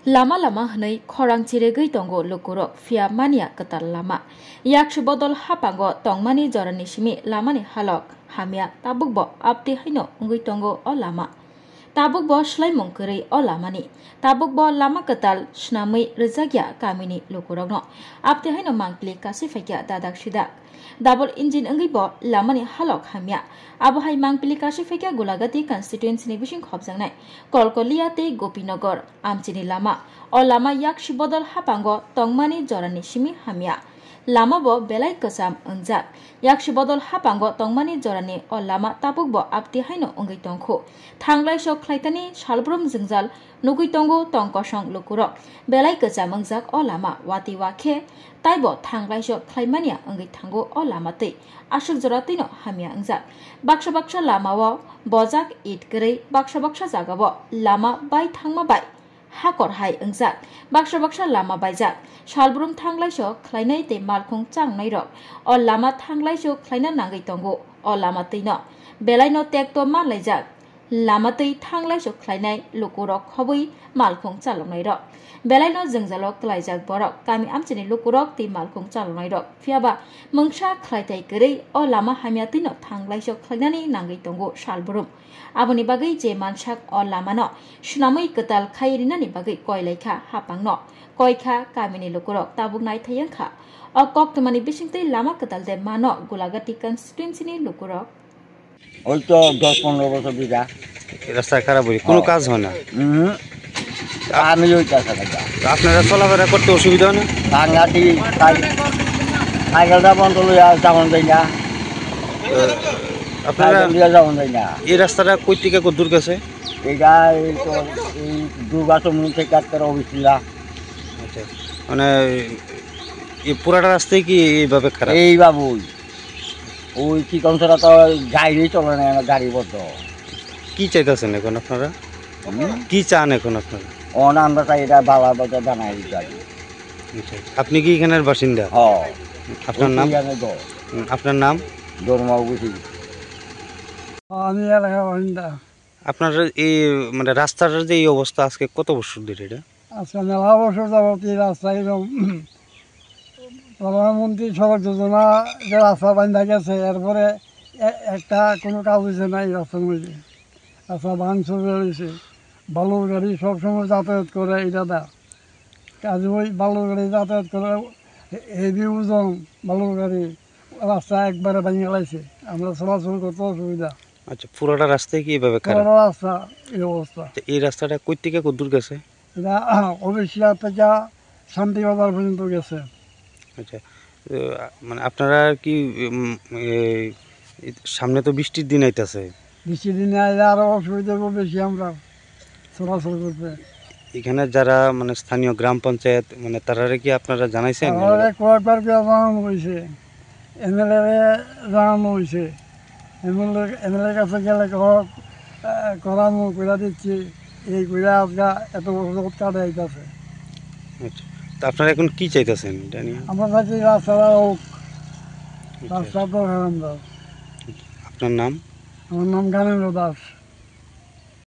Lama lama hanai khorang chiregei tongo lokurok fia mania ketal lama. Yakshi bodol hapango tongmani jorani simi lamani halok hamia tabukbo apti haino ngui tongo o lama. Tabukbo shlaimung kerei o lamani. Tabukbo lama ketal snamui rezagya kamini lokurokno. Apti haino mangkli kasi fakya dadak sidak. Double engine engibo lamani halok hamia. Abuhai mangpili kasi fakya gulagati constituency ni bising khobjangnai. Kolkolia te Gopinagar amchini lama. O lama yakshi bodol hapango tongmani jorani simi hamia. Lama bo belai kesam engjak. Yakshi bodol hapango tongmani jorani o lama tabuk bo apti haino ongai tongkho. Thanglai sok khlaitani salbrum jingjal nugui tongo tongkosong lukurok. Belai kesam engjak o lama wati wakhe. Taibo thanglai sok khlaimania ongai thango o lama te. Ashuk joratino hamia engjak. Baksha baksha lama wo bojak it gerei baksha baksha jaga bo lama bai thangma bai. Hakor hai engjak. Baksha baksha lama baijak. Salbrum thanglai sok khlainai te malkhung changnai rok. O lama thanglai sok khlaina nangai tongo. O lama teino. Belai no tekto manlaijak. Lama tei thanglai sok khlainai lukurok khobui malkhung chalongnai rok. Belai no jengjalo klaijak borok kami amchini lukurok te malkhung chalongnai rok. Fiaba mungsa khlaitai gerei o lama hamia teino thanglai sok khlainani nangai tongo salbrum. Aboni bagai je mansak o lama no snamui ketal khairinani bagai koilaikha hapangno. Koikha kamini lukurok tabuk nai thayangkha. O kok tumani bisingtei lama ketal de mano gulagati constituency ni lukurok. ওই তো 10-15 বছর বিঘা রাস্তা খারাপ হই কোনো কাজ হয় না আমি ওই কাজটা আপনারা চলাফেরা করতে অসুবিধা হয় না ভাঙাটি সাইকেলটা বন্ধ লইয়া যাওন যায় না আপনারা যাওন যায় না এই রাস্তাটা কই থেকে কত দূর গেছে এইটা এই তো এই দুর্গাচমনি থেকে কাটতে অবস্থা আচ্ছা মানে এই পুরাটা রাস্তায় কি এইভাবে খারাপ এই বাবুই ওই কি কমসরা তো গাড়ি চলে না গাড়ি বদ্ধ কি চাইতেছেন এখন আপনারা কি চান এখন আপনারা অন আমরা চাই এটা বালা বাজার বানাই দিতে আপনি কি এখানের বাসিন্দা হ্যাঁ আপনার নাম আপনার নাম দরমা বুঝি আমি এলাকার বাসিন্দা আপনার এই মানে রাস্তার যে এই অবস্থা আজকে কত বছর ধরে এটা আজকে মেলা বছর যাবত এই রাস্তা এরকম প্রধানমন্ত্রী সড়ক যোজনা যে রাস্তা বান্ধা গেছে এরপরে একটা কোনো কাজ হয়েছে না এই রাস্তার মধ্যে রাস্তা ভাঙচুর রয়েছে বালুর গাড়ি সবসময় যাতায়াত করে এটা দা কাজে ওই বালুর গাড়ি যাতায়াত করে হেভি ওজন বালুর গাড়ি রাস্তা একবারে ভেঙে গেছে আমরা চলাচল করতে অসুবিধা আচ্ছা পুরোটা রাস্তায় কি এইভাবে খারাপ রাস্তা এই অবস্থা এই রাস্তাটা কই থেকে কত দূর গেছে এটা অবশ্যই থেকে শান্তিবাজার পর্যন্ত গেছে আচ্ছা মানে আপনারা কি সামনে তো বৃষ্টির দিন আইতাছে বৃষ্টির দিনে আইলে আরো অসুবিধা বেশি আমরা চলাচল করতে এখানে যারা মানে স্থানীয় গ্রাম পঞ্চায়েত মানে তারা কি আপনারা জানাইছেন কয়েকবার জানানো হয়েছে এমএলএ জানানো হয়েছে এমএলএর কাছে গেলে করানো কইরা দিচ্ছি এই কইরা আজকে এত বছর কাটে আইতাছে আচ্ছা তা আপনারা এখন কি চাইতেছেন এটা নিয়ে আমরা চাইছি রাস্তাটা হোক রাস্তা তো আপনার নাম আমার নাম জ্ঞানেন্দ্র দাস